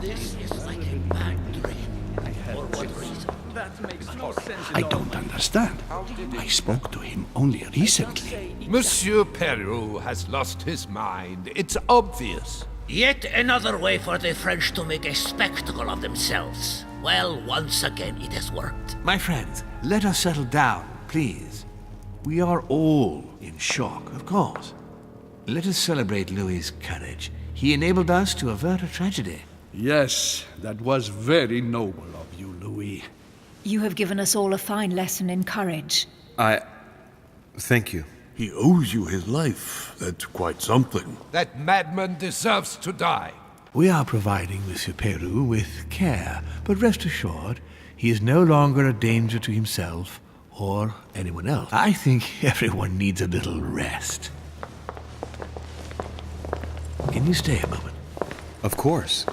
This is like a bad dream. For what reason? That makes no sense at I all. don't understand. I spoke to him only recently. Monsieur Peru has lost his mind. It's obvious. Yet another way for the French to make a spectacle of themselves. Well, once again it has worked. My friends, let us settle down, please. We are all in shock, of course. Let us celebrate Louis's courage. He enabled us to avert a tragedy. Yes, that was very noble of you, Louis. You have given us all a fine lesson in courage. Thank you. He owes you his life. That's quite something. That madman deserves to die. We are providing Monsieur Peru with care, but rest assured, he is no longer a danger to himself or anyone else. I think everyone needs a little rest. Can you stay a moment? Of course.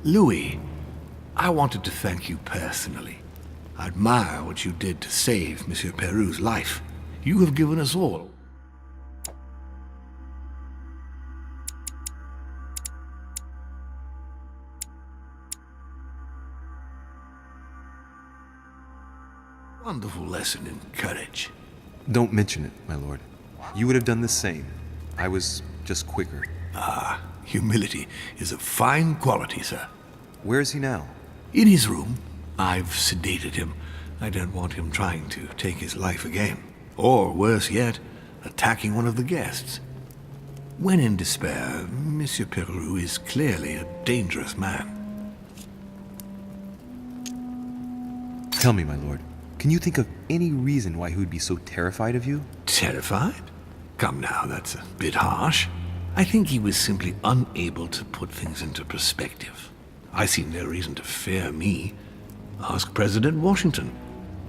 Louis, I wanted to thank you personally. I admire what you did to save Monsieur Peru's life. You have given us all a wonderful lesson in courage. Don't mention it, my lord. You would have done the same. I was just quicker. Humility is a fine quality, sir. Where is he now? In his room. I've sedated him. I don't want him trying to take his life again. Or, worse yet, attacking one of the guests. When in despair, Monsieur Peru is clearly a dangerous man. Tell me, my lord, can you think of any reason why he would be so terrified of you? Terrified? Come now, that's a bit harsh. I think he was simply unable to put things into perspective. I see no reason to fear me. Ask President Washington.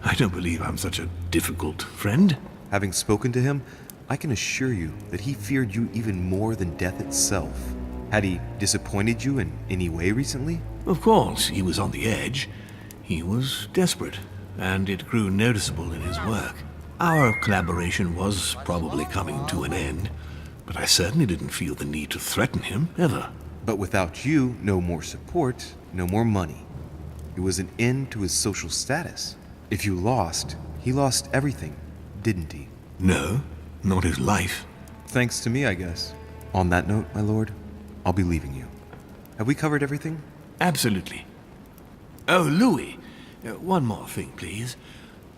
I don't believe I'm such a difficult friend. Having spoken to him, I can assure you that he feared you even more than death itself. Had he disappointed you in any way recently? Of course, he was on the edge. He was desperate, and it grew noticeable in his work. Our collaboration was probably coming to an end, but I certainly didn't feel the need to threaten him, ever. But without you, no more support, no more money. It was an end to his social status. If you lost, he lost everything, didn't he? No, not his life. Thanks to me, I guess. On that note, my lord, I'll be leaving you. Have we covered everything? Absolutely. Oh, Louis, One more thing, please.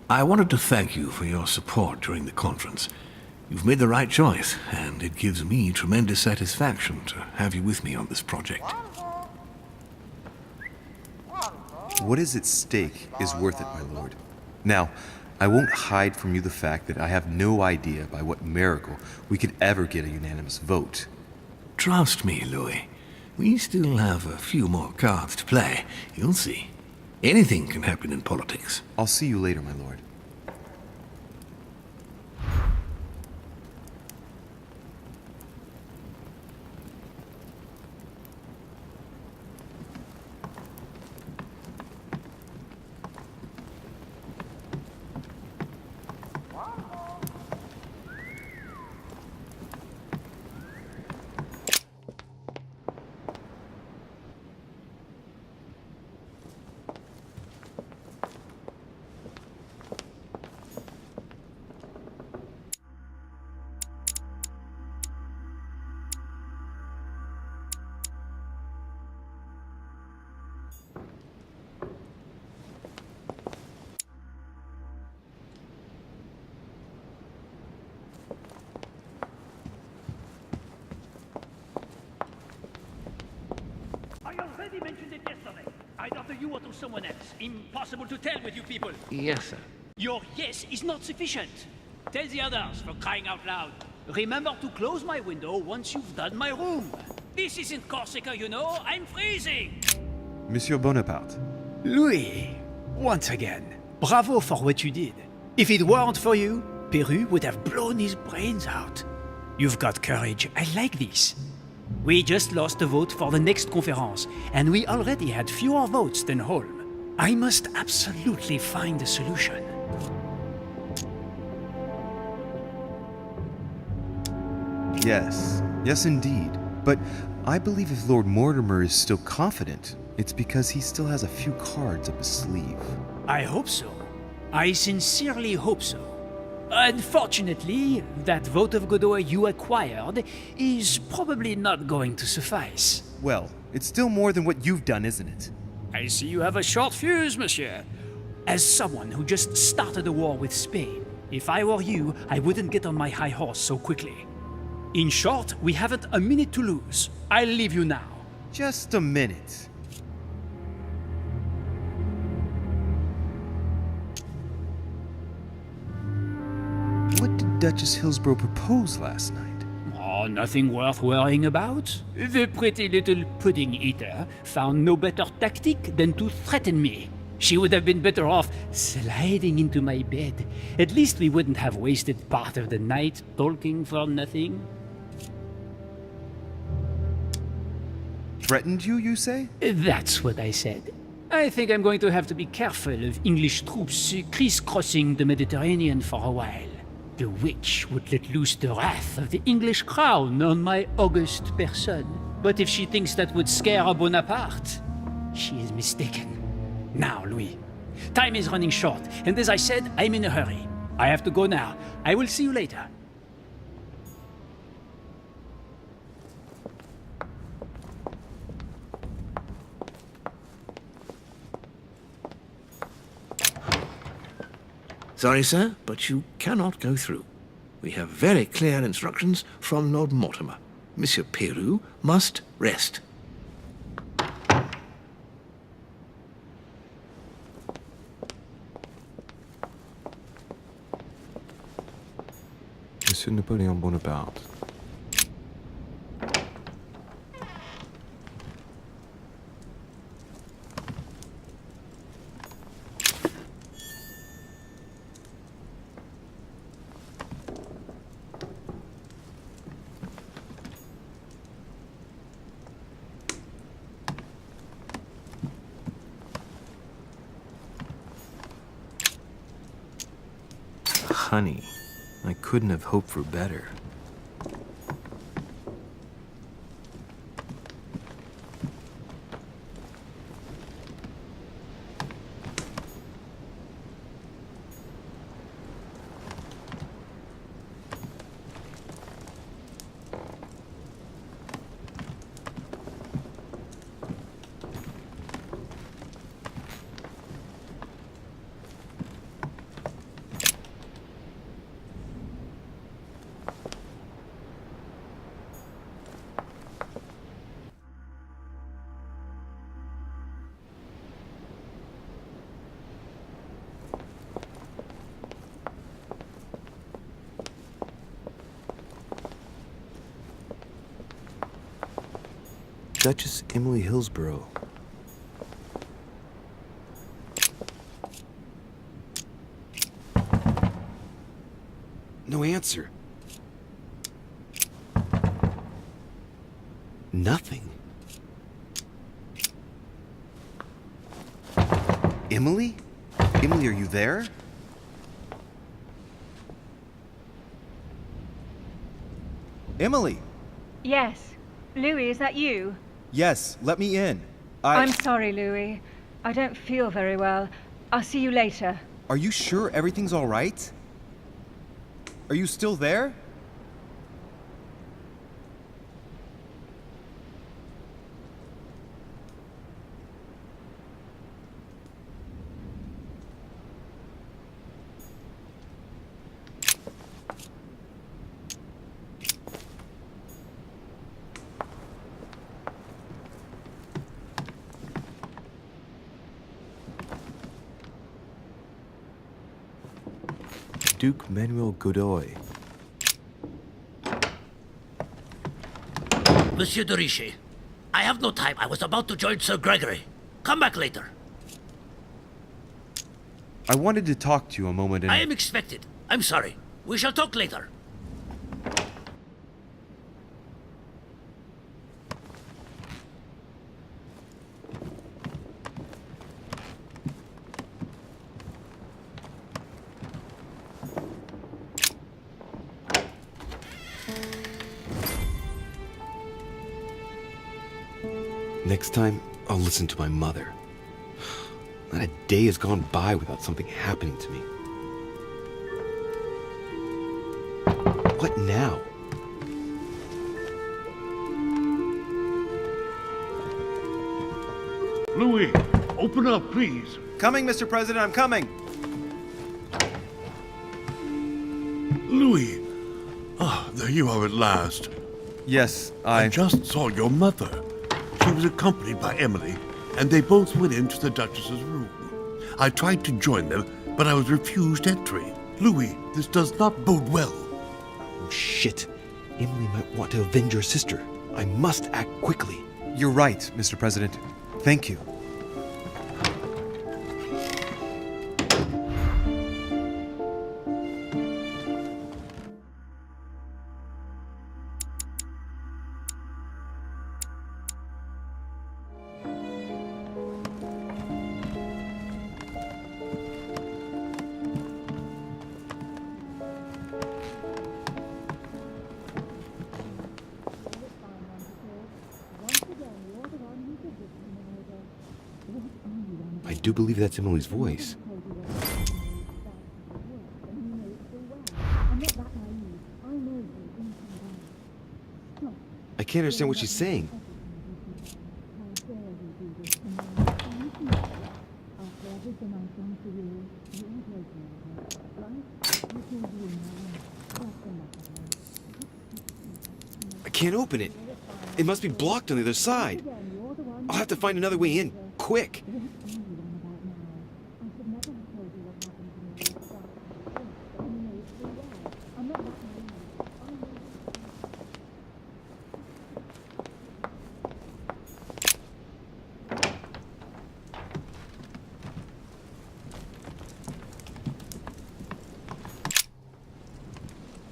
I wanted to thank you for your support during the conference. You've made the right choice, and it gives me tremendous satisfaction to have you with me on this project. What is at stake is worth it, my lord. Now, I won't hide from you the fact that I have no idea by what miracle we could ever get a unanimous vote. Trust me, Louis. We still have a few more cards to play. You'll see. Anything can happen in politics. I'll see you later, my lord. I already mentioned it yesterday. Either to you or to someone else. Impossible to tell with you people. Yes, sir. Your yes is not sufficient. Tell the others, for crying out loud. Remember to close my window once you've done my room. This isn't Corsica, you know. I'm freezing. Monsieur Bonaparte. Louis, once again, bravo for what you did. If it weren't for you, Peru would have blown his brains out. You've got courage. I like this. We just lost a vote for the next conference, and we already had fewer votes than Holm. I must absolutely find a solution. Yes, yes indeed. But I believe if Lord Mortimer is still confident, it's because he still has a few cards up his sleeve. I hope so. I sincerely hope so. Unfortunately, that vote of Godot you acquired is probably not going to suffice. Well, it's still more than what you've done, isn't it? I see you have a short fuse, monsieur. As someone who just started a war with Spain, if I were you, I wouldn't get on my high horse so quickly. In short, we haven't a minute to lose. I'll leave you now. Just a minute. What did Duchess Hillsborough propose last night? Oh, nothing worth worrying about. The pretty little pudding eater found no better tactic than to threaten me. She would have been better off sliding into my bed. At least we wouldn't have wasted part of the night talking for nothing. Threatened you, you say? That's what I said. I think I'm going to have to be careful of English troops crisscrossing the Mediterranean for a while. The witch would let loose the wrath of the English crown on my august person. But if she thinks that would scare a Bonaparte, she is mistaken. Now, Louis, time is running short, and as I said, I'm in a hurry. I have to go now. I will see you later. Sorry, sir, but you cannot go through. We have very clear instructions from Lord Mortimer. Monsieur Peru must rest. Monsieur Napoleon Bonaparte. Honey, I couldn't have hoped for better. Duchess Emily Hillsborough. No answer. Nothing. Emily? Emily, are you there? Emily! Yes. Louis, is that you? Yes, let me in. I'm sorry, Louis. I don't feel very well. I'll see you later. Are you sure everything's all right? Are you still there? Duke Manuel Godoy. Monsieur de Richet, I have no time. I was about to join Sir Gregory. Come back later. I wanted to talk to you a moment and... I am expected. I'm sorry. We shall talk later. Next time, I'll listen to my mother. Not a day has gone by without something happening to me. What now? Louis, open up, please. Coming, Mr. President, I'm coming! Louis! Ah, there you are at last. Yes, I just saw your mother. She was accompanied by Emily, and they both went into the Duchess's room. I tried to join them, but I was refused entry. Louis, this does not bode well. Oh, shit. Emily might want to avenge her sister. I must act quickly. You're right, Mr. President. Thank you. I do believe that's Emily's voice. I can't understand what she's saying. I can't open it. It must be blocked on the other side. I'll have to find another way in, quick.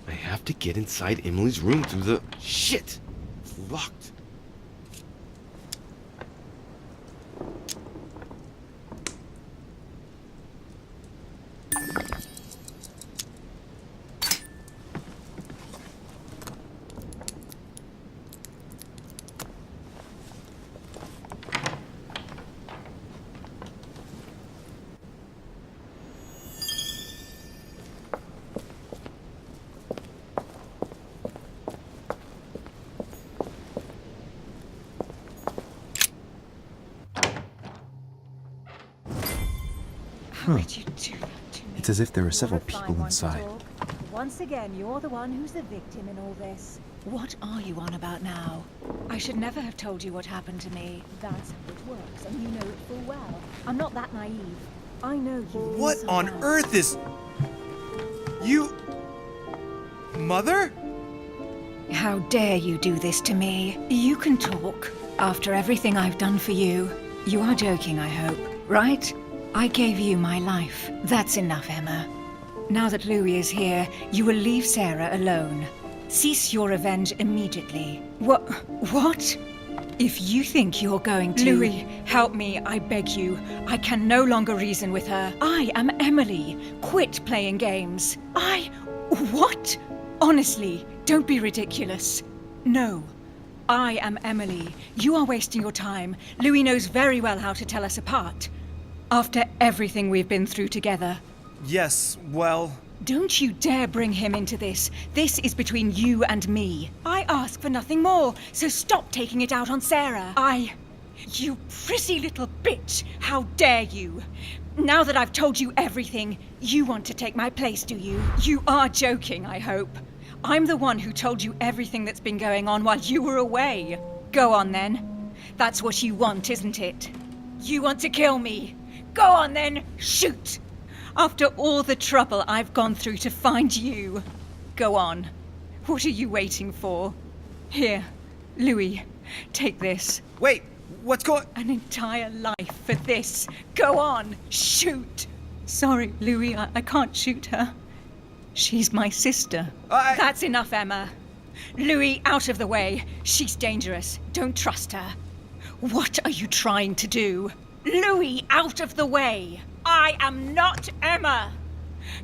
I have to get inside Emily's room through the... Shit! It's locked. How could you do that to me? It's as if there are several people inside. Once again, you're the one who's the victim in all this. What are you on about now? I should never have told you what happened to me. That's how it works, and you know it full well. I'm not that naive. I know you. What on earth is... You... Mother? How dare you do this to me? You can talk. After everything I've done for you, you are joking, I hope, right? I gave you my life. That's enough, Emma. Now that Louis is here, you will leave Sarah alone. Cease your revenge immediately. What? If you think you're going to... Louis, help me, I beg you. I can no longer reason with her. I am Emily. Quit playing games. What? Honestly, don't be ridiculous. No. I am Emily. You are wasting your time. Louis knows very well how to tell us apart. After everything we've been through together. Yes, well... Don't you dare bring him into this. This is between you and me. I ask for nothing more, so stop taking it out on Sarah. You pretty little bitch! How dare you! Now that I've told you everything, you want to take my place, do you? You are joking, I hope. I'm the one who told you everything that's been going on while you were away. Go on then. That's what you want, isn't it? You want to kill me. Go on then, shoot! After all the trouble I've gone through to find you. Go on. What are you waiting for? Here, Louis, take this. Wait, what's going... An entire life for this. Go on, shoot! Sorry, Louis, I can't shoot her. She's my sister. That's enough, Emma. Louis, out of the way. She's dangerous. Don't trust her. What are you trying to do? Louis, out of the way. I am not Emma.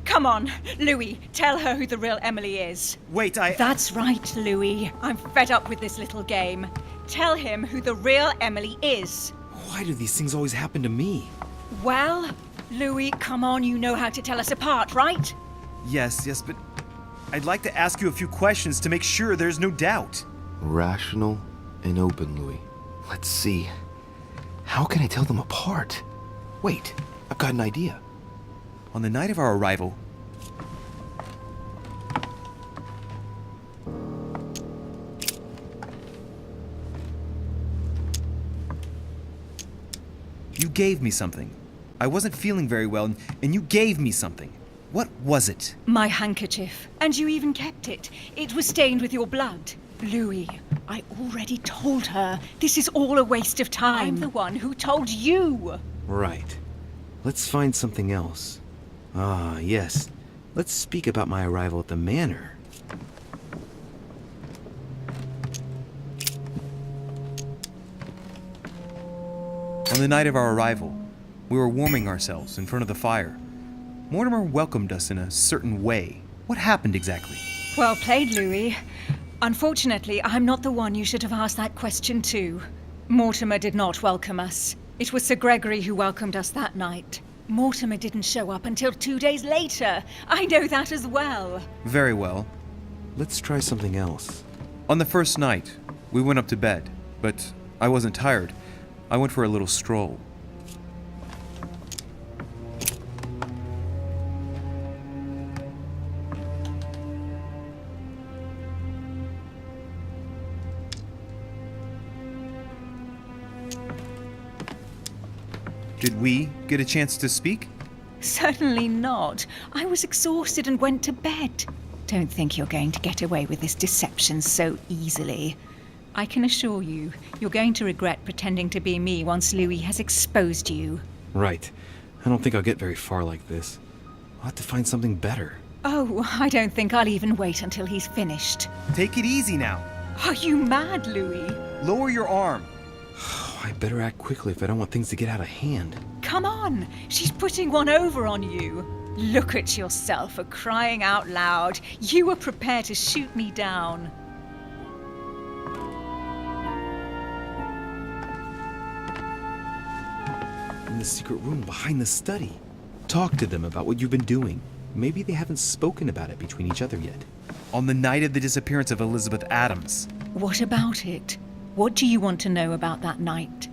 Come on, Louis, tell her who the real Emily is. Wait, That's right, Louis. I'm fed up with this little game. Tell him who the real Emily is. Why do these things always happen to me? Well, Louis, come on, you know how to tell us apart, right? Yes, but I'd like to ask you a few questions to make sure there's no doubt. Rational and open, Louis. Let's see. How can I tell them apart? Wait, I've got an idea. On the night of our arrival, you gave me something. I wasn't feeling very well, and you gave me something. What was it? My handkerchief. And you even kept it. It was stained with your blood. Louis, I already told her. This is all a waste of time. I'm the one who told you. Right. Let's find something else. Ah, yes. Let's speak about my arrival at the manor. On the night of our arrival, we were warming ourselves in front of the fire. Mortimer welcomed us in a certain way. What happened exactly? Well played, Louis. Unfortunately, I'm not the one you should have asked that question to. Mortimer did not welcome us. It was Sir Gregory who welcomed us that night. Mortimer didn't show up until 2 days later. I know that as well. Very well. Let's try something else. On the first night, we went up to bed, but I wasn't tired. I went for a little stroll. Did we get a chance to speak? Certainly not. I was exhausted and went to bed. Don't think you're going to get away with this deception so easily. I can assure you, you're going to regret pretending to be me once Louis has exposed you. Right. I don't think I'll get very far like this. I'll have to find something better. Oh, I don't think I'll even wait until he's finished. Take it easy now. Are you mad, Louis? Lower your arm. I better act quickly if I don't want things to get out of hand. Come on, she's putting one over on you. Look at yourself for crying out loud. You were prepared to shoot me down. In the secret room behind the study. Talk to them about what you've been doing. Maybe they haven't spoken about it between each other yet. On the night of the disappearance of Elizabeth Adams. What about it? What do you want to know about that night?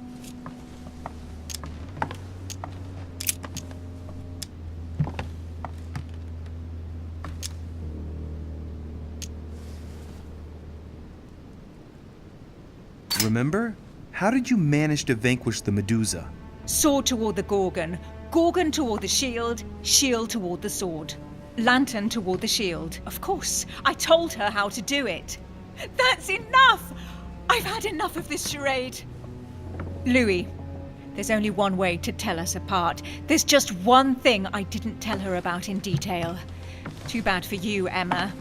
Remember? How did you manage to vanquish the Medusa? Sword toward the Gorgon, Gorgon toward the shield, shield toward the sword. Lantern toward the shield. Of course, I told her how to do it. That's enough! I've had enough of this charade. Louis, there's only one way to tell us apart. There's just one thing I didn't tell her about in detail. Too bad for you, Emma.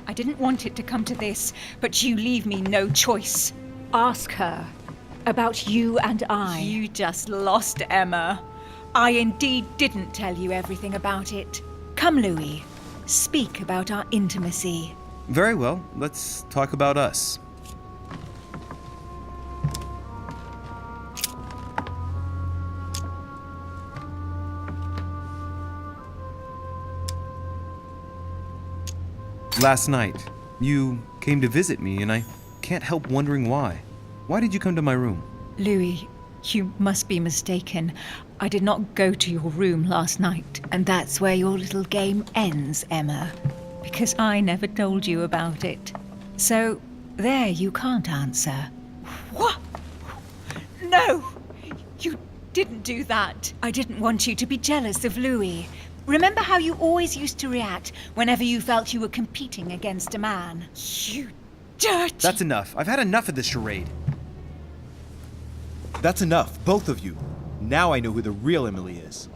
I didn't want it to come to this, but you leave me no choice. Ask her about you and I. You just lost, Emma. I indeed didn't tell you everything about it. Come, Louis. Speak about our intimacy. Very well, let's talk about us. Last night, you came to visit me, and I can't help wondering why. Why did you come to my room? Louis, you must be mistaken. I did not go to your room last night, and that's where your little game ends, Emma. Because I never told you about it. So, there you can't answer. What? No! You didn't do that. I didn't want you to be jealous of Louis. Remember how you always used to react whenever you felt you were competing against a man? You dirty... That's enough. I've had enough of this charade. That's enough, both of you. Now I know who the real Emily is.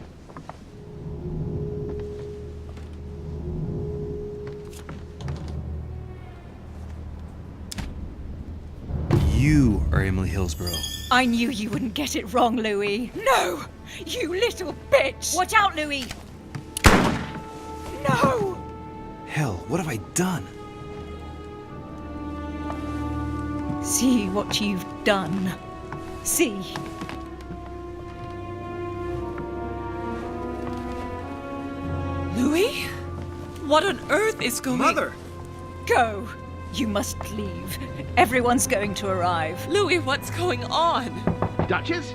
You are Emily Hillsborough. I knew you wouldn't get it wrong, Louis. No! You little bitch! Watch out, Louis! No! Hell, what have I done? See what you've done. See. Louis? What on earth is going... Mother! Go. You must leave. Everyone's going to arrive. Louis, what's going on? Duchess?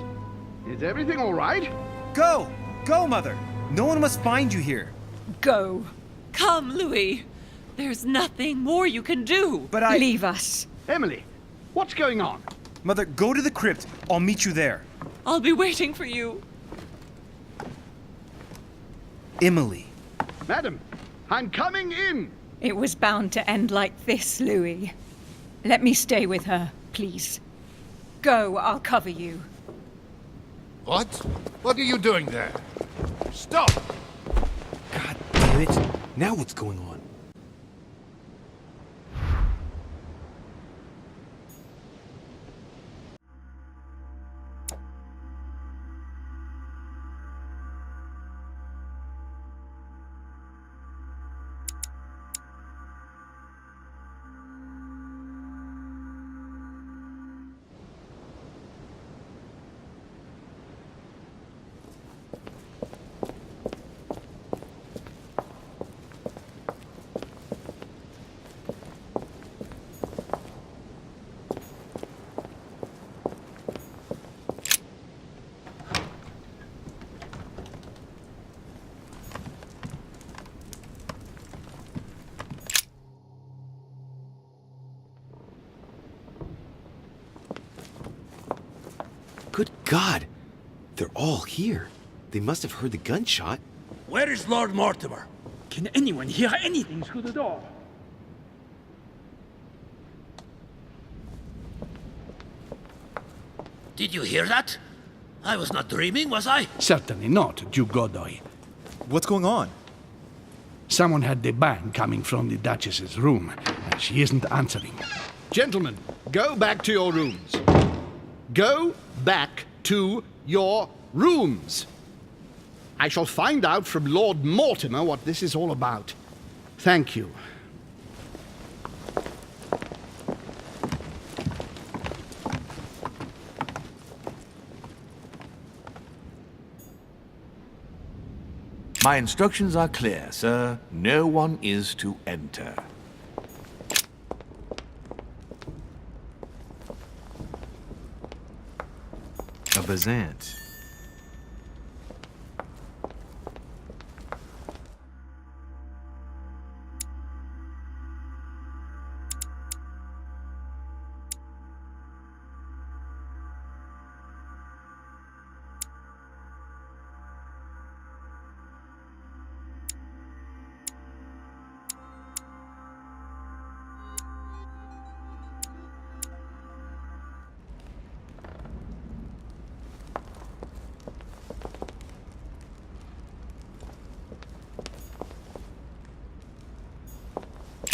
Is everything all right? Go! Go, Mother! No one must find you here. Go. Come, Louis. There's nothing more you can do. But I... Leave us. Emily, what's going on? Mother, go to the crypt. I'll meet you there. I'll be waiting for you. Emily. Madam, I'm coming in. It was bound to end like this, Louis. Let me stay with her, please. Go, I'll cover you. What? What are you doing there? Stop! God damn it. Now what's going on? Good God! They're all here. They must have heard the gunshot. Where is Lord Mortimer? Can anyone hear anything through the door? Did you hear that? I was not dreaming, was I? Certainly not, Duke Godoy. What's going on? Someone had the bang coming from the Duchess's room, and she isn't answering. Gentlemen, go back to your rooms. Go back to your rooms. I shall find out from Lord Mortimer what this is all about. Thank you. My instructions are clear, sir. No one is to enter. A Bazant.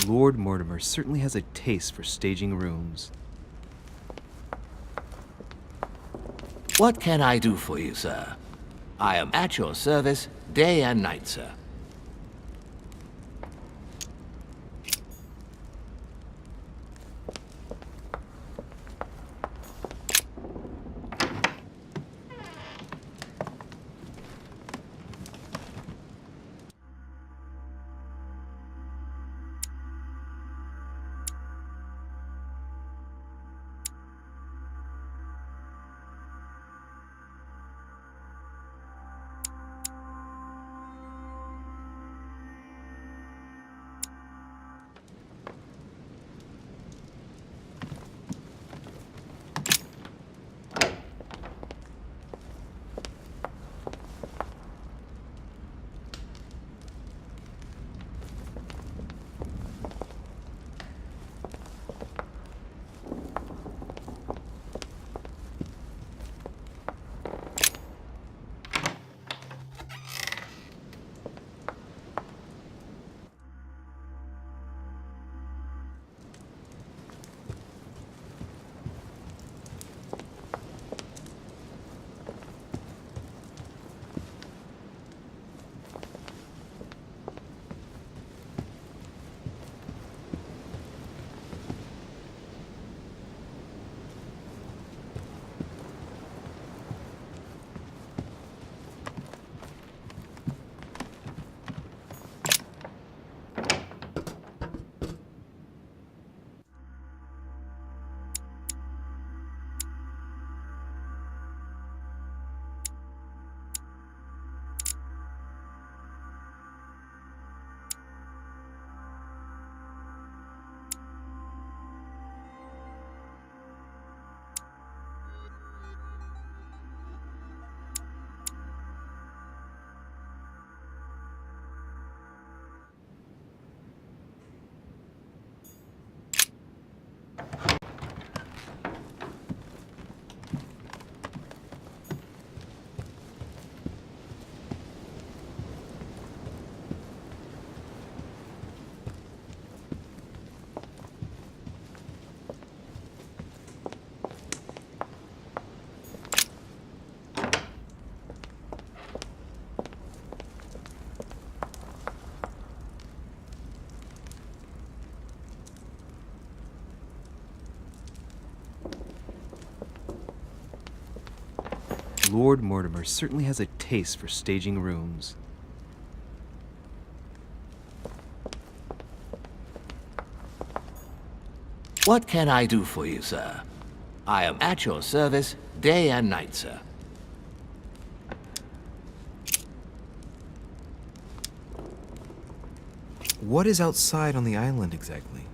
Lord Mortimer certainly has a taste for staging rooms. What can I do for you, sir? I am at your service day and night, sir. Lord Mortimer certainly has a taste for staging rooms. What can I do for you, sir? I am at your service day and night, sir. What is outside on the island exactly?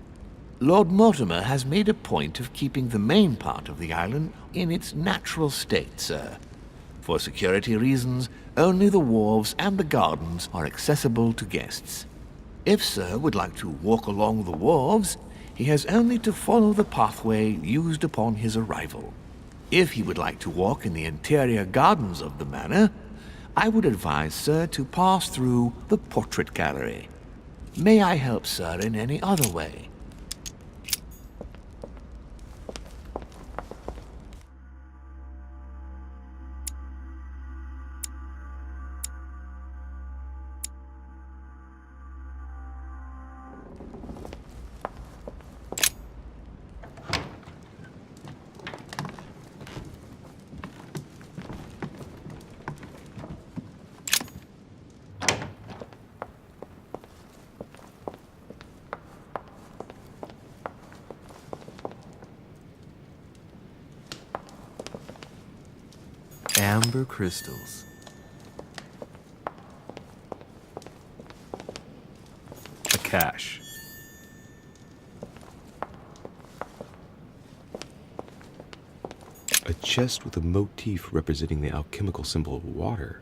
Lord Mortimer has made a point of keeping the main part of the island in its natural state, sir. For security reasons, only the wharves and the gardens are accessible to guests. If sir would like to walk along the wharves, he has only to follow the pathway used upon his arrival. If he would like to walk in the interior gardens of the manor, I would advise sir to pass through the portrait gallery. May I help sir in any other way? Amber crystals. A cache. A chest with a motif representing the alchemical symbol of water.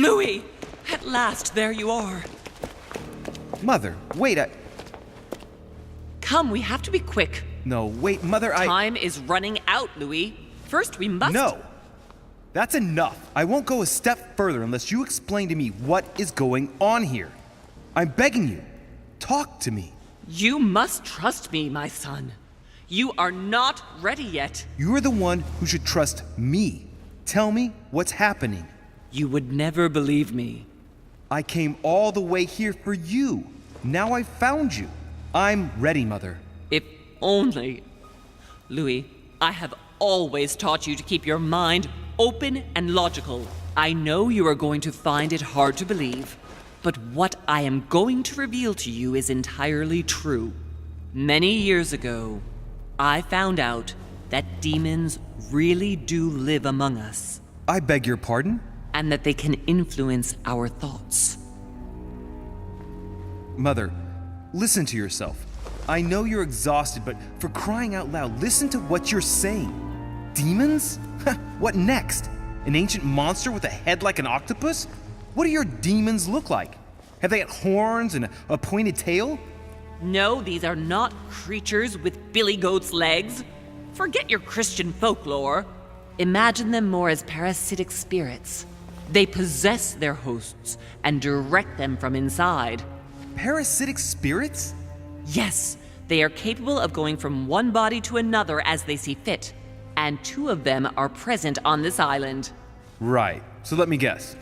Louis! At last, there you are. Mother, wait, Come, we have to be quick. No, wait, Mother, Time is running out, Louis. First, we must... No! That's enough. I won't go a step further unless you explain to me what is going on here. I'm begging you. Talk to me. You must trust me, my son. You are not ready yet. You're the one who should trust me. Tell me what's happening. You would never believe me. I came all the way here for you. Now I've found you. I'm ready, Mother. If only... Louis, I have always taught you to keep your mind open and logical. I know you are going to find it hard to believe, but what I am going to reveal to you is entirely true. Many years ago, I found out that demons really do live among us. I beg your pardon? And that they can influence our thoughts. Mother, listen to yourself. I know you're exhausted, but for crying out loud, listen to what you're saying. Demons? What next? An ancient monster with a head like an octopus? What do your demons look like? Have they got horns and a pointed tail? No, these are not creatures with billy goat's legs. Forget your Christian folklore. Imagine them more as parasitic spirits. They possess their hosts and direct them from inside. Parasitic spirits? Yes, they are capable of going from one body to another as they see fit. And 2 of them are present on this island. Right, so let me guess.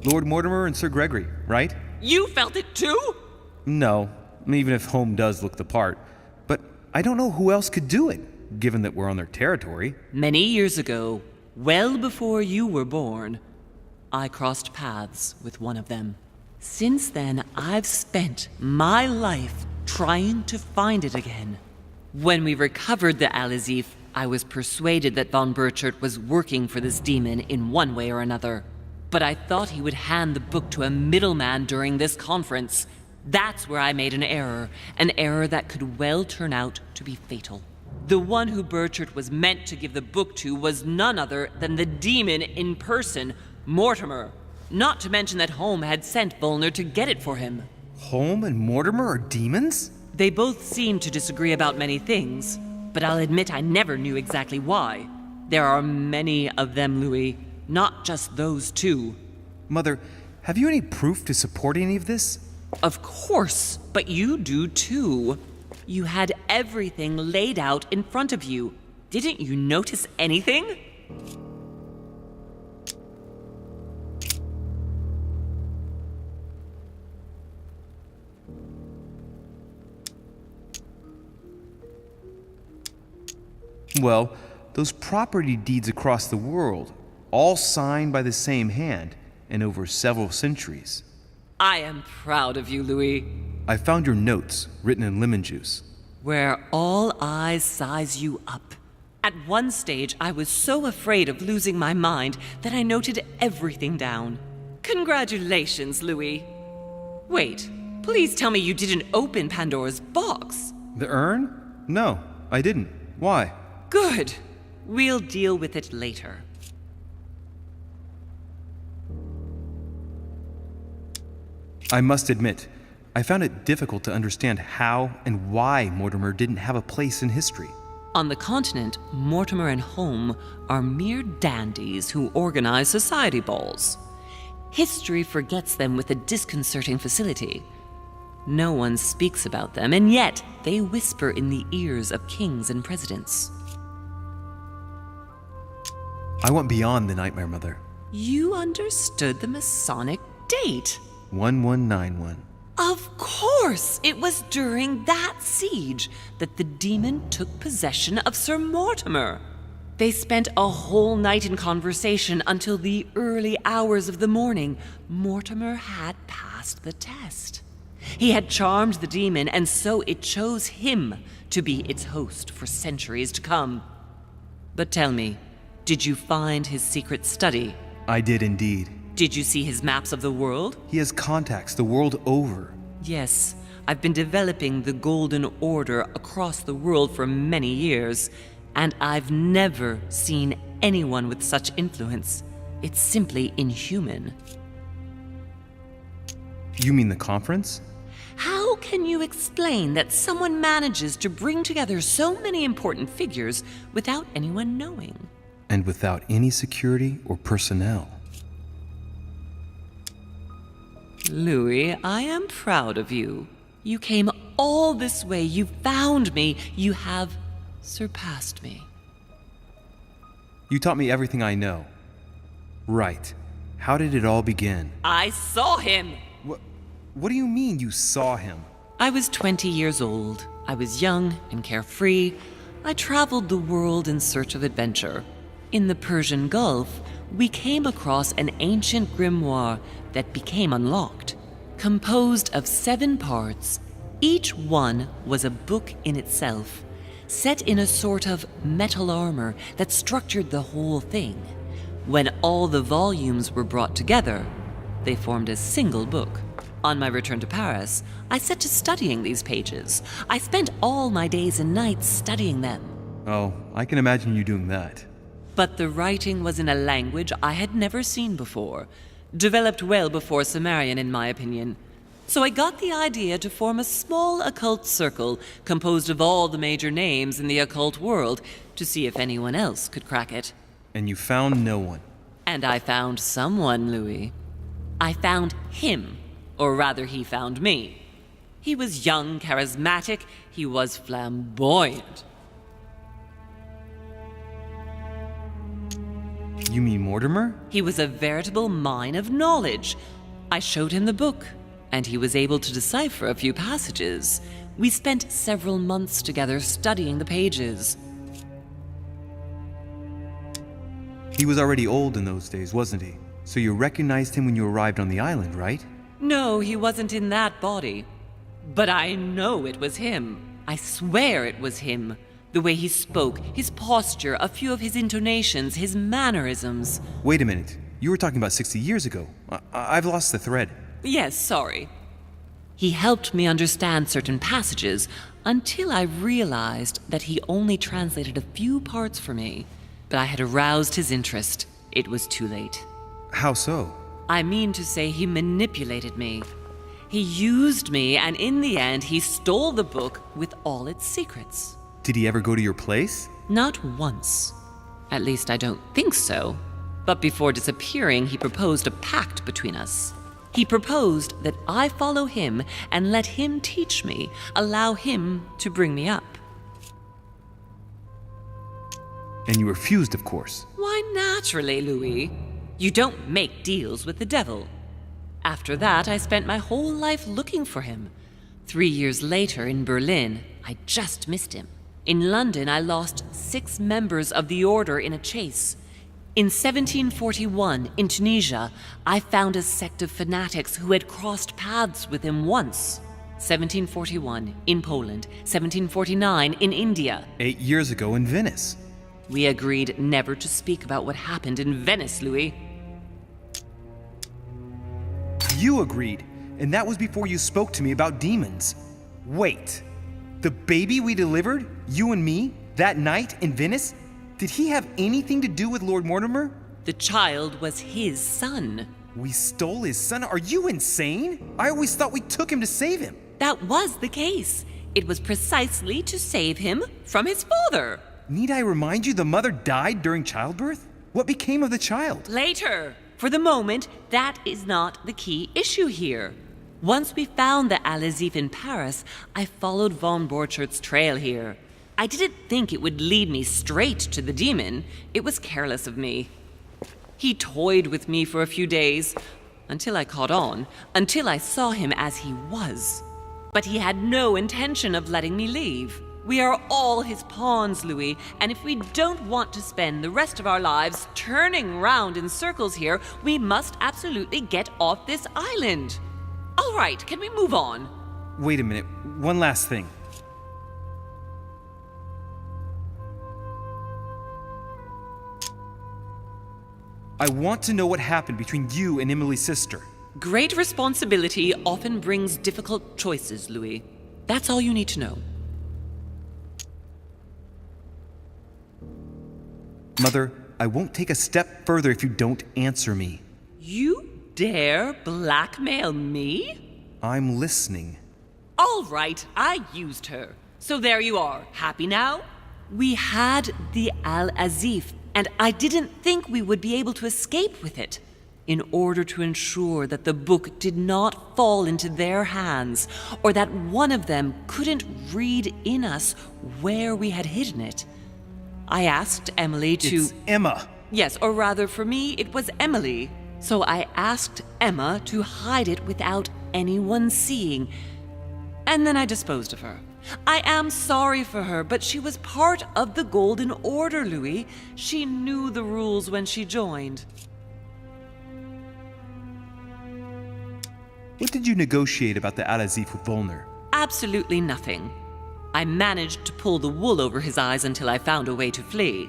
Lord Mortimer and Sir Gregory, right? You felt it too? No, even if Home does look the part. But I don't know who else could do it, given that we're on their territory. Many years ago, well before you were born, I crossed paths with one of them. Since then, I've spent my life trying to find it again. When we recovered the Alizif, I was persuaded that von Burchard was working for this demon in one way or another. But I thought he would hand the book to a middleman during this conference. That's where I made an error that could well turn out to be fatal. The one who Burchard was meant to give the book to was none other than the demon in person, Mortimer. Not to mention that Home had sent Volner to get it for him. Home and Mortimer are demons? They both seem to disagree about many things, but I'll admit I never knew exactly why. There are many of them, Louis, not just those 2. Mother, have you any proof to support any of this? Of course, but you do too. You had everything laid out in front of you. Didn't you notice anything? Well, those property deeds across the world, all signed by the same hand and over several centuries. I am proud of you, Louis. I found your notes written in lemon juice. Where all eyes size you up. At one stage, I was so afraid of losing my mind that I noted everything down. Congratulations, Louis. Wait, please tell me you didn't open Pandora's box. The urn? No, I didn't. Why? Good. We'll deal with it later. I must admit, I found it difficult to understand how and why Mortimer didn't have a place in history. On the continent, Mortimer and Home are mere dandies who organize society balls. History forgets them with a disconcerting facility. No one speaks about them, and yet they whisper in the ears of kings and presidents. I went beyond the nightmare, Mother. You understood the Masonic date. 1191. Of course! It was during that siege that the demon took possession of Sir Mortimer. They spent a whole night in conversation until the early hours of the morning. Mortimer had passed the test. He had charmed the demon, and so it chose him to be its host for centuries to come. But tell me, did you find his secret study? I did indeed. Did you see his maps of the world? He has contacts the world over. Yes, I've been developing the Golden Order across the world for many years. And I've never seen anyone with such influence. It's simply inhuman. You mean the conference? How can you explain that someone manages to bring together so many important figures without anyone knowing? And without any security or personnel. Louis, I am proud of you. You came all this way. You found me. You have surpassed me. You taught me everything I know. Right. How did it all begin? I saw him! What do you mean you saw him? I was 20 years old. I was young and carefree. I traveled the world in search of adventure. In the Persian Gulf, we came across an ancient grimoire that became unlocked. Composed of 7 parts, each one was a book in itself, set in a sort of metal armor that structured the whole thing. When all the volumes were brought together, they formed a single book. On my return to Paris, I set to studying these pages. I spent all my days and nights studying them. Oh, I can imagine you doing that. But the writing was in a language I had never seen before, developed well before Sumerian, in my opinion. So I got the idea to form a small occult circle composed of all the major names in the occult world to see if anyone else could crack it. And you found no one. And I found someone, Louis. I found him. Or rather, he found me. He was young, charismatic. He was flamboyant. You mean Mortimer? He was a veritable mine of knowledge. I showed him the book, and he was able to decipher a few passages. We spent several months together studying the pages. He was already old in those days, wasn't he? So you recognized him when you arrived on the island, right? No, he wasn't in that body. But I know it was him. I swear it was him. The way he spoke, his posture, a few of his intonations, his mannerisms. Wait a minute. You were talking about 60 years ago. I've lost the thread. Yes, sorry. He helped me understand certain passages until I realized that he only translated a few parts for me. But I had aroused his interest. It was too late. How so? I mean to say he manipulated me. He used me, and in the end, he stole the book with all its secrets. Did he ever go to your place? Not once. At least I don't think so. But before disappearing, he proposed a pact between us. He proposed that I follow him and let him teach me, allow him to bring me up. And you refused, of course. Why, naturally, Louis. You don't make deals with the devil. After that, I spent my whole life looking for him. 3 years later, in Berlin, I just missed him. In London, I lost 6 members of the order in a chase. In 1741, in Tunisia, I found a sect of fanatics who had crossed paths with him once. 1741, in Poland. 1749, in India. 8 years ago in Venice. We agreed never to speak about what happened in Venice, Louis. You agreed, and that was before you spoke to me about demons. Wait, the baby we delivered, you and me, that night in Venice, did he have anything to do with Lord Mortimer? The child was his son. We stole his son? Are you insane? I always thought we took him to save him. That was the case. It was precisely to save him from his father. Need I remind you the mother died during childbirth? What became of the child? Later. For the moment, that is not the key issue here. Once we found the Alazif in Paris, I followed von Borchart's trail here. I didn't think it would lead me straight to the demon. It was careless of me. He toyed with me for a few days, until I caught on, until I saw him as he was. But he had no intention of letting me leave. We are all his pawns, Louis, and if we don't want to spend the rest of our lives turning round in circles here, we must absolutely get off this island. All right, can we move on? Wait a minute, one last thing. I want to know what happened between you and Emily's sister. Great responsibility often brings difficult choices, Louis. That's all you need to know. Mother, I won't take a step further if you don't answer me. You dare blackmail me? I'm listening. All right, I used her. So there you are. Happy now? We had the Al-Azif, and I didn't think we would be able to escape with it. In order to ensure that the book did not fall into their hands, or that one of them couldn't read in us where we had hidden it, I asked Emily to... It's Emma! Yes, or rather for me, it was Emily. So I asked Emma to hide it without anyone seeing, and then I disposed of her. I am sorry for her, but she was part of the Golden Order, Louis. She knew the rules when she joined. What did you negotiate about the Al-Azif with Volner? Absolutely nothing. I managed to pull the wool over his eyes until I found a way to flee.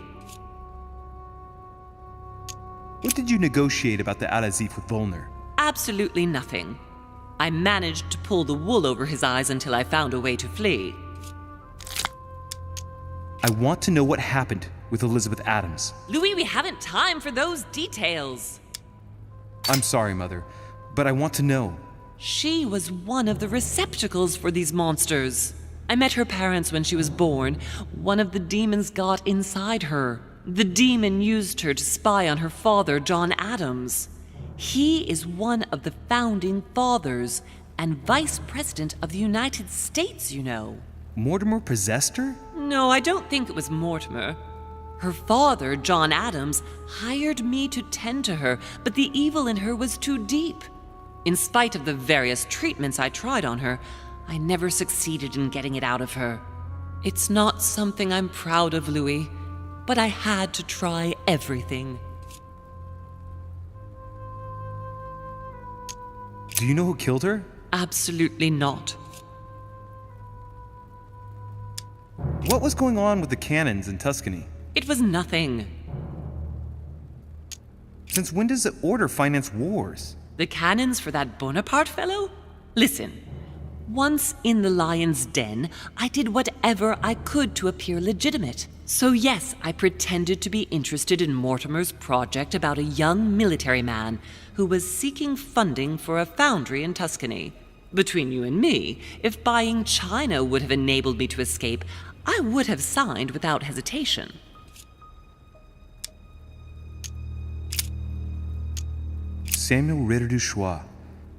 What did you negotiate about the Al-Azif with Volner? Absolutely nothing. I managed to pull the wool over his eyes until I found a way to flee. I want to know what happened with Elizabeth Adams. Louis, we haven't time for those details. I'm sorry, Mother, but I want to know. She was one of the receptacles for these monsters. I met her parents when she was born. One of the demons got inside her. The demon used her to spy on her father, John Adams. He is one of the founding fathers and vice president of the United States, you know. Mortimer possessed her? No, I don't think it was Mortimer. Her father, John Adams, hired me to tend to her, but the evil in her was too deep. In spite of the various treatments I tried on her, I never succeeded in getting it out of her. It's not something I'm proud of, Louis, but I had to try everything. Do you know who killed her? Absolutely not. What was going on with the cannons in Tuscany? It was nothing. Since when does the Order finance wars? The cannons for that Bonaparte fellow? Listen, once in the lion's den, I did whatever I could to appear legitimate. So yes, I pretended to be interested in Mortimer's project about a young military man who was seeking funding for a foundry in Tuscany. Between you and me, if buying China would have enabled me to escape, I would have signed without hesitation. Samuel Ritter du Choix.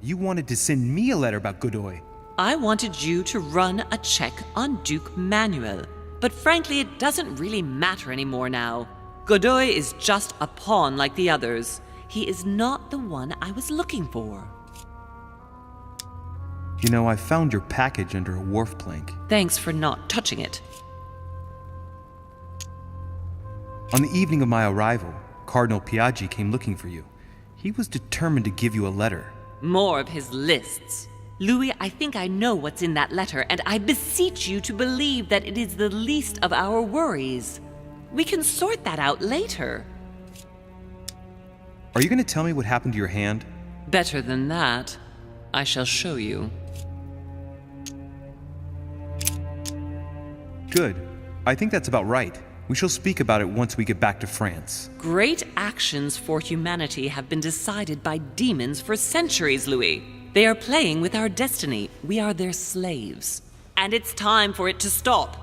You wanted to send me a letter about Godoy. I wanted you to run a check on Duke Manuel, but frankly, it doesn't really matter anymore now. Godoy is just a pawn like the others. He is not the one I was looking for. You know, I found your package under a wharf plank. Thanks for not touching it. On the evening of my arrival, Cardinal Piaggi came looking for you. He was determined to give you a letter. More of his lists. Louis, I think I know what's in that letter, and I beseech you to believe that it is the least of our worries. We can sort that out later. Are you going to tell me what happened to your hand? Better than that. I shall show you. Good. I think that's about right. We shall speak about it once we get back to France. Great actions for humanity have been decided by demons for centuries, Louis. They are playing with our destiny. We are their slaves. And it's time for it to stop.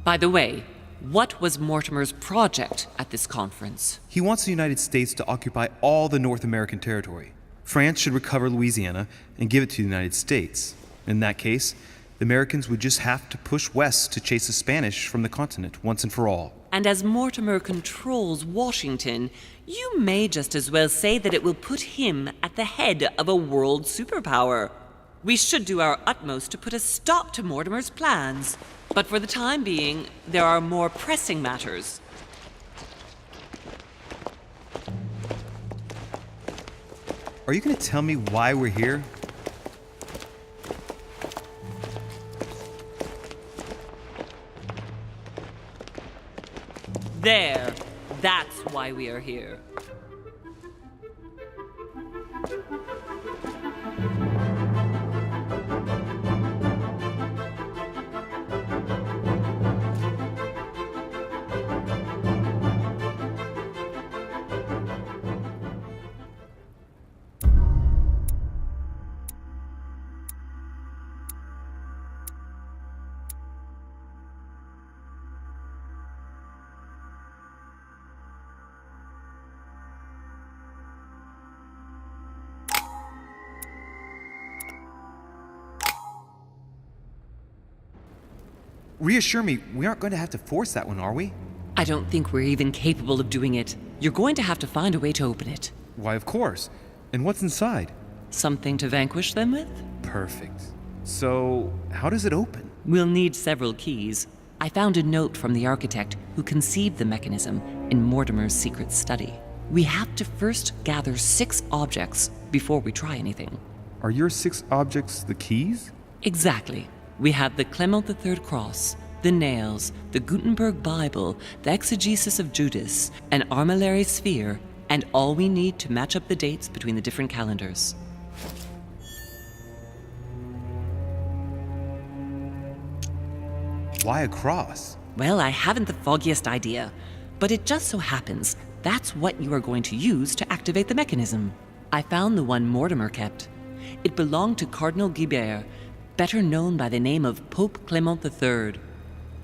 By the way, what was Mortimer's project at this conference? He wants the United States to occupy all the North American territory. France should recover Louisiana and give it to the United States. In that case, the Americans would just have to push west to chase the Spanish from the continent once and for all. And as Mortimer controls Washington, you may just as well say that it will put him at the head of a world superpower. We should do our utmost to put a stop to Mortimer's plans. But for the time being, there are more pressing matters. Are you going to tell me why we're here? There. That's why we are here. reassure me, we aren't going to have to force that one, are we? I don't think we're even capable of doing it. You're going to have to find a way to open it. Why, of course. And what's inside? Something to vanquish them with? Perfect. So, how does it open? We'll need several keys. I found a note from the architect who conceived the mechanism in Mortimer's secret study. We have to first gather 6 objects before we try anything. Are your 6 objects the keys? Exactly. We have the Clement III cross, the nails, the Gutenberg Bible, the exegesis of Judas, an armillary sphere, and all we need to match up the dates between the different calendars. Why a cross? Well, I haven't the foggiest idea, but it just so happens that's what you are going to use to activate the mechanism. I found the one Mortimer kept. It belonged to Cardinal Guibert, better known by the name of Pope Clement III.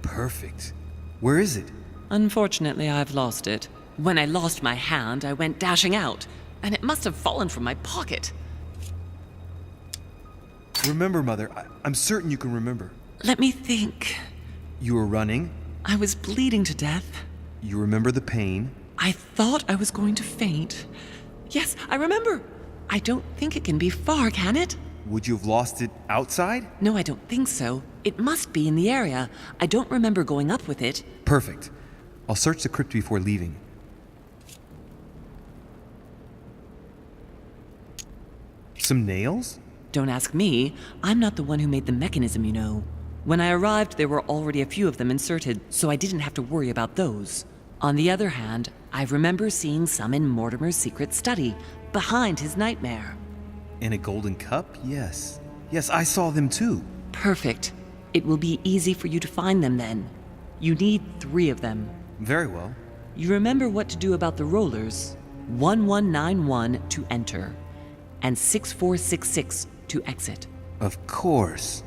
Perfect. Where is it? Unfortunately, I've lost it. When I lost my hand, I went dashing out, and it must have fallen from my pocket. Remember, Mother. I'm certain you can remember. Let me think. You were running. I was bleeding to death. You remember the pain. I thought I was going to faint. Yes, I remember. I don't think it can be far, can it? Would you have lost it outside? No, I don't think so. It must be in the area. I don't remember going up with it. Perfect. I'll search the crypt before leaving. Some nails? Don't ask me. I'm not the one who made the mechanism, you know. When I arrived, there were already a few of them inserted, so I didn't have to worry about those. On the other hand, I remember seeing some in Mortimer's secret study, behind his nightmare. And a golden cup? Yes. Yes, I saw them too. Perfect. It will be easy for you to find them then. You need 3 of them. Very well. You remember what to do about the rollers. 1191 to enter, and 6466 to exit. Of course.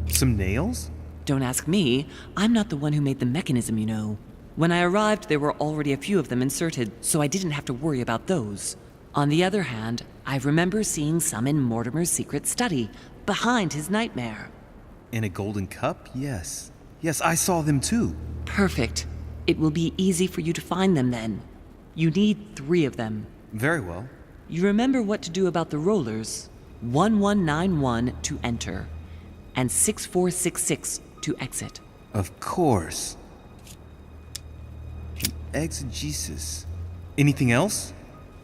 Some nails? Don't ask me. I'm not the one who made the mechanism, you know. When I arrived, there were already a few of them inserted, so I didn't have to worry about those. On the other hand, I remember seeing some in Mortimer's secret study, behind his nightmare. And a golden cup? Yes. Yes, I saw them too. Perfect. It will be easy for you to find them then. You need 3 of them. Very well. You remember what to do about the rollers. 1191 to enter, and 6466 to exit. Of course. Exegesis. Anything else?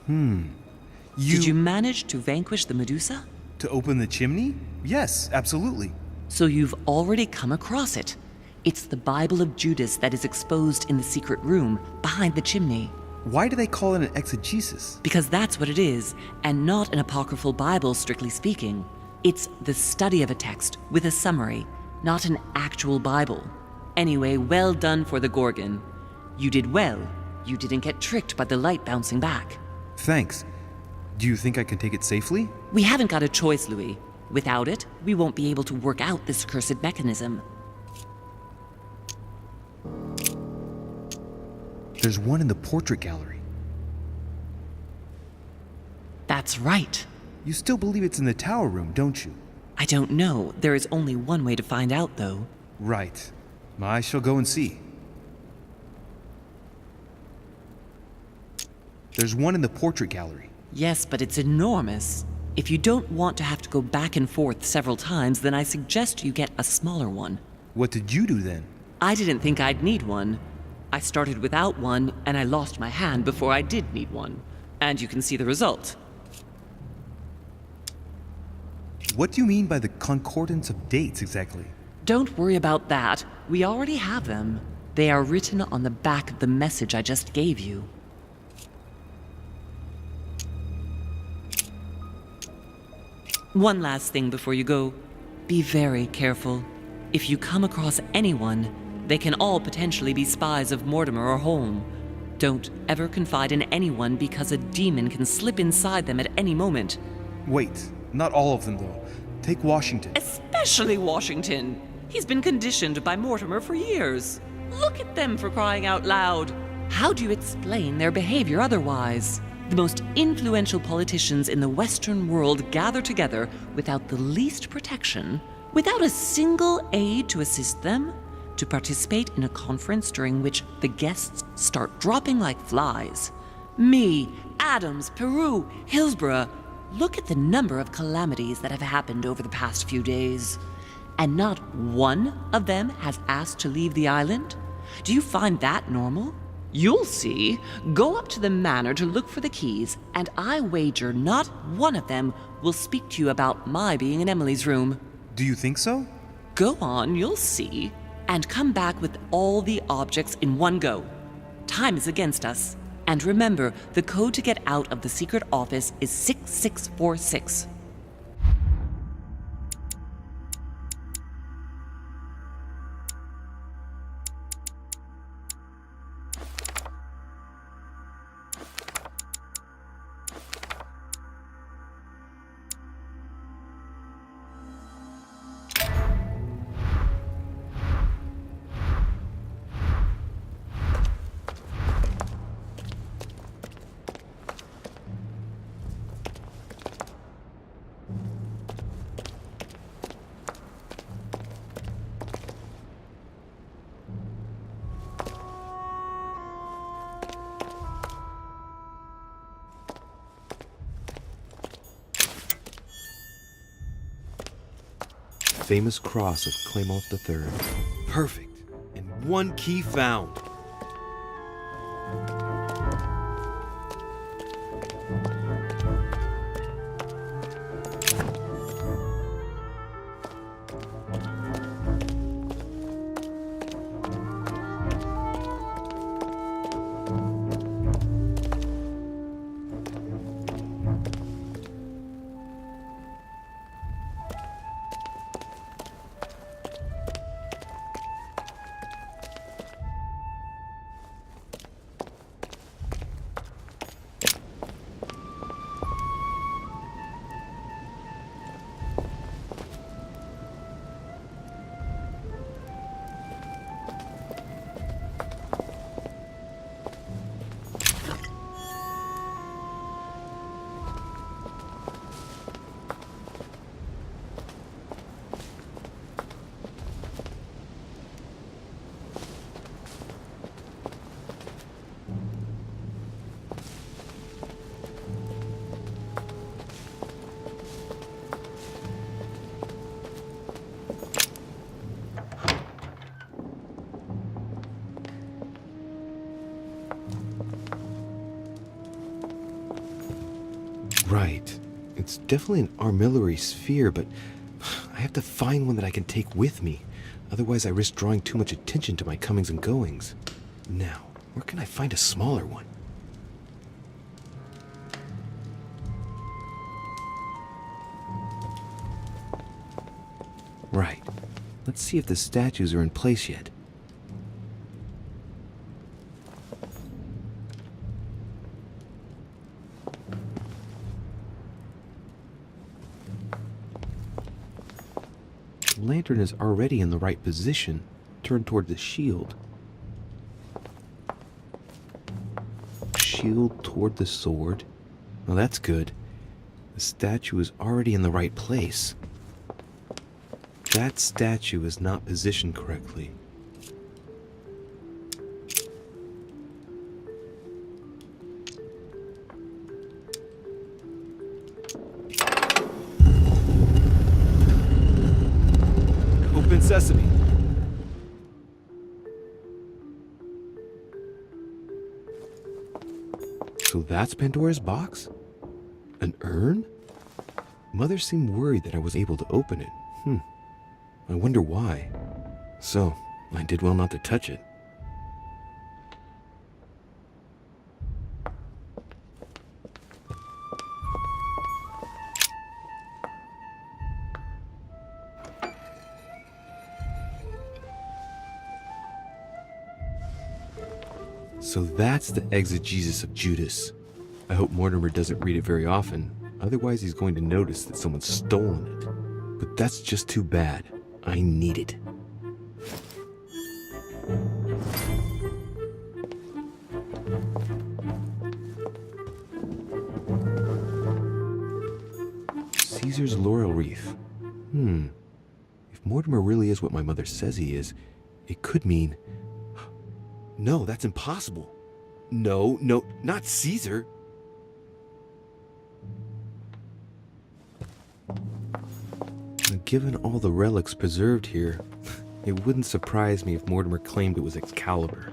Did you manage to vanquish the Medusa? To open the chimney? Yes, absolutely. So you've already come across it. It's the Bible of Judas that is exposed in the secret room behind the chimney. Why do they call it an exegesis? Because that's what it is, and not an apocryphal Bible, strictly speaking. It's the study of a text with a summary, not an actual Bible. Anyway, well done for the Gorgon. You did well. You didn't get tricked by the light bouncing back. Thanks. Do you think I can take it safely? We haven't got a choice, Louis. Without it, we won't be able to work out this cursed mechanism. There's one in the portrait gallery. That's right. You still believe it's in the tower room, don't you? I don't know. There is only one way to find out, though. Right. I shall go and see. There's one in the portrait gallery. Yes, but it's enormous. If you don't want to have to go back and forth several times, then I suggest you get a smaller one. What did you do then? I didn't think I'd need one. I started without one, and I lost my hand before I did need one. And you can see the result. What do you mean by the concordance of dates exactly? Don't worry about that. We already have them. They are written on the back of the message I just gave you. One last thing before you go. Be very careful. If you come across anyone, they can all potentially be spies of Mortimer or Holm. Don't ever confide in anyone because a demon can slip inside them at any moment. Wait, not all of them though. Take Washington. Especially Washington. He's been conditioned by Mortimer for years. Look at them, for crying out loud. How do you explain their behavior otherwise? The most influential politicians in the Western world gather together without the least protection, without a single aid to assist them, to participate in a conference during which the guests start dropping like flies. Me, Adams, Peru, Hillsborough. Look at the number of calamities that have happened over the past few days. And not one of them has asked to leave the island? Do you find that normal? You'll see. Go up to the manor to look for the keys, and I wager not one of them will speak to you about my being in Emily's room. Do you think so? Go on, you'll see. And come back with all the objects in one go. Time is against us. And remember, the code to get out of the secret office is 6646. Famous cross of Claymont III. Perfect. And one key found. Right. It's definitely an armillary sphere, but I have to find one that I can take with me. Otherwise, I risk drawing too much attention to my comings and goings. Now, where can I find a smaller one? Right. Let's see if the statues are in place yet. The lantern is already in the right position, turned toward the shield. Shield toward the sword. Well, that's good. The statue is already in the right place. That statue is not positioned correctly. Open sesame. So that's Pandora's box? An urn? Mother seemed worried that I was able to open it. I wonder why. So, I did well not to touch it. So that's the exegesis of Judas. I hope Mortimer doesn't read it very often, otherwise he's going to notice that someone's stolen it. But that's just too bad. I need it. Caesar's laurel wreath. If Mortimer really is what my mother says he is, it could mean... No, that's impossible. No, not Caesar. Given all the relics preserved here, it wouldn't surprise me if Mortimer claimed it was Excalibur.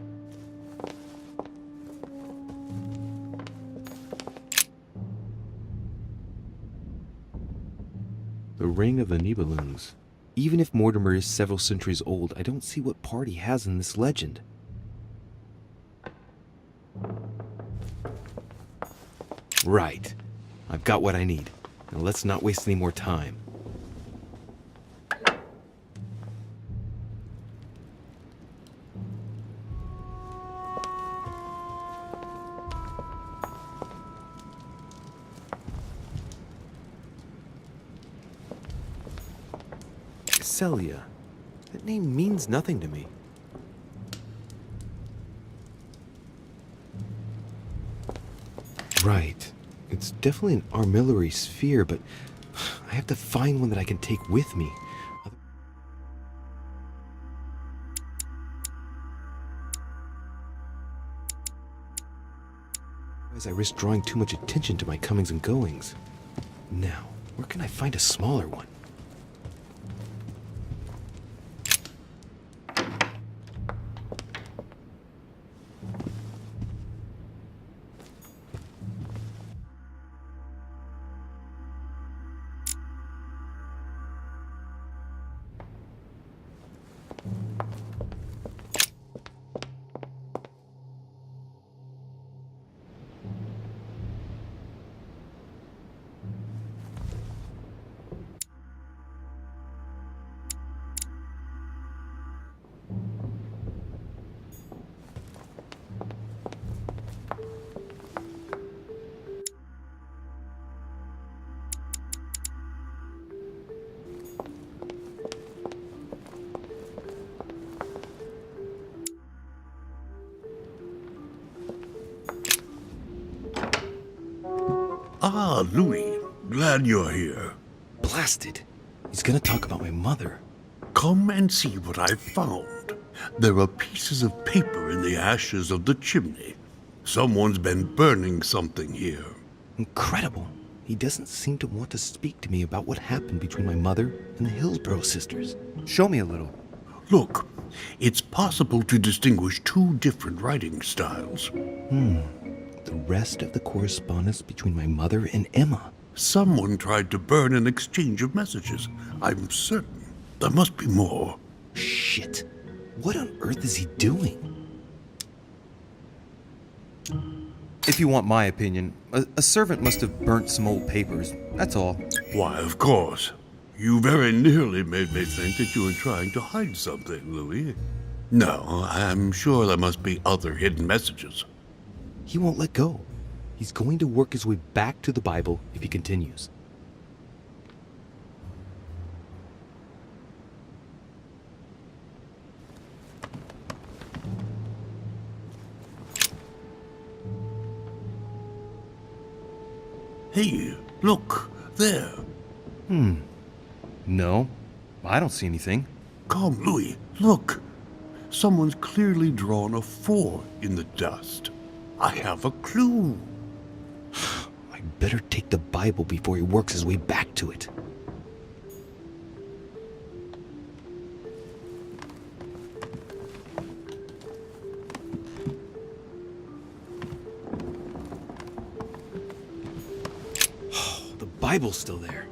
The Ring of the Nibelungs. Even if Mortimer is several centuries old, I don't see what part he has in this legend. Right. I've got what I need. Now let's not waste any more time. Celia. That name means nothing to me. Right. It's definitely an armillary sphere, but I have to find one that I can take with me. Otherwise, I risk drawing too much attention to my comings and goings. Now, where can I find a smaller one? Ah, Louis. Glad you're here. Blasted. He's gonna talk about my mother. Come and see what I've found. There are pieces of paper in the ashes of the chimney. Someone's been burning something here. Incredible. He doesn't seem to want to speak to me about what happened between my mother and the Hillsborough sisters. Show me a little. Look, it's possible to distinguish two different writing styles. The rest of the correspondence between my mother and Emma. Someone tried to burn an exchange of messages. I'm certain. There must be more. Shit. What on earth is he doing? If you want my opinion, a servant must have burnt some old papers. That's all. Why, of course. You very nearly made me think that you were trying to hide something, Louis. No, I'm sure there must be other hidden messages. He won't let go. He's going to work his way back to the Bible if he continues. Hey, look, there. No, I don't see anything. Come, Louis, look. Someone's clearly drawn a 4 in the dust. I have a clue. I better take the Bible before he works his way back to it. The Bible's still there.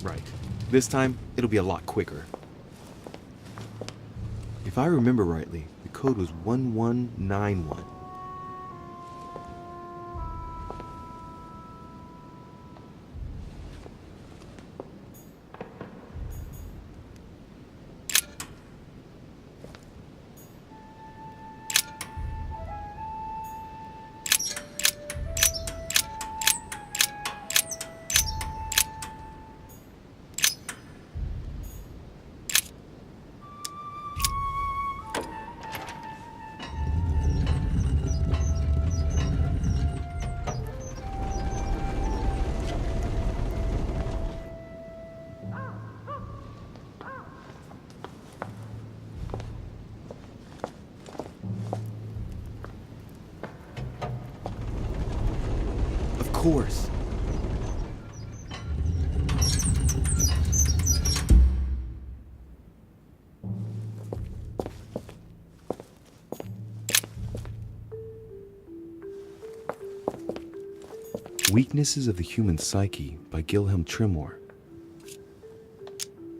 Right. This time, it'll be a lot quicker. If I remember rightly, the code was 1191. Of course. Weaknesses of the Human Psyche by Gilhelm Trimor.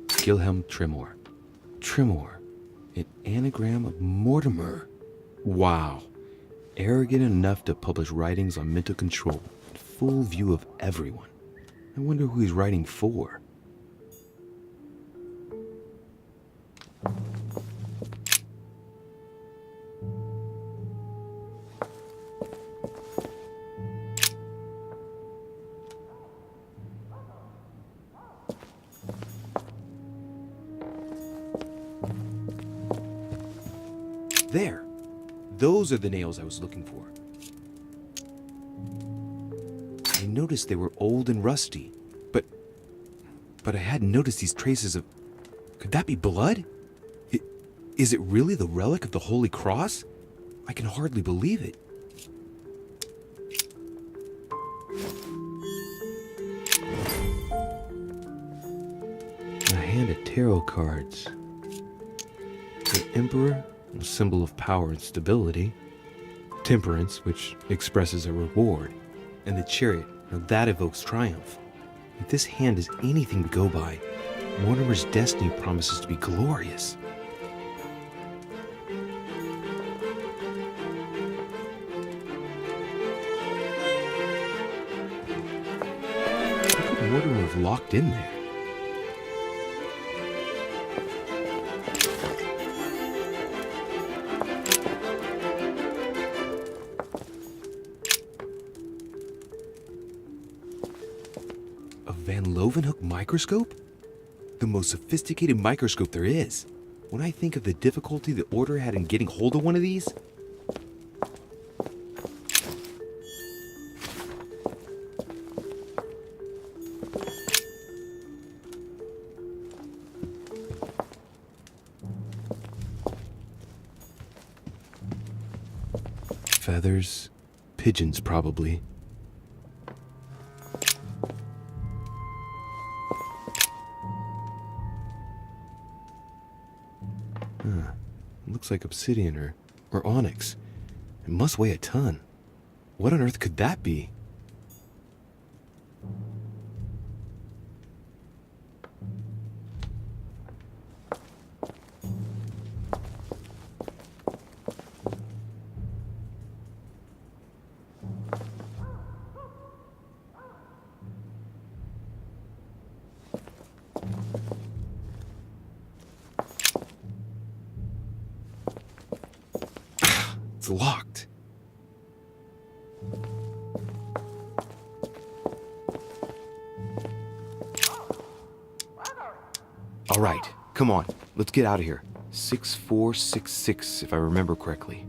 Gilhelm Trimor. Trimor. An anagram of Mortimer. Wow. Arrogant enough to publish writings on mental control in full view of everyone. I wonder who he's writing for. There. Those are the nails I was looking for. I noticed they were old and rusty, but I hadn't noticed these traces of... Could that be blood? Is it really the relic of the Holy Cross? I can hardly believe it. A hand of tarot cards. The Emperor, a symbol of power and stability. Temperance, which expresses a reward. And the Chariot, now that evokes triumph. If this hand is anything to go by, Mortimer's destiny promises to be glorious. How could Mortimer have locked in there? Van Leeuwenhoek microscope? The most sophisticated microscope there is. When I think of the difficulty the Order had in getting hold of one of these... Feathers, pigeons probably. Looks like obsidian or onyx. It must weigh a ton. What on earth could that be? It's locked. All right, come on. Let's get out of here. 6466, if I remember correctly.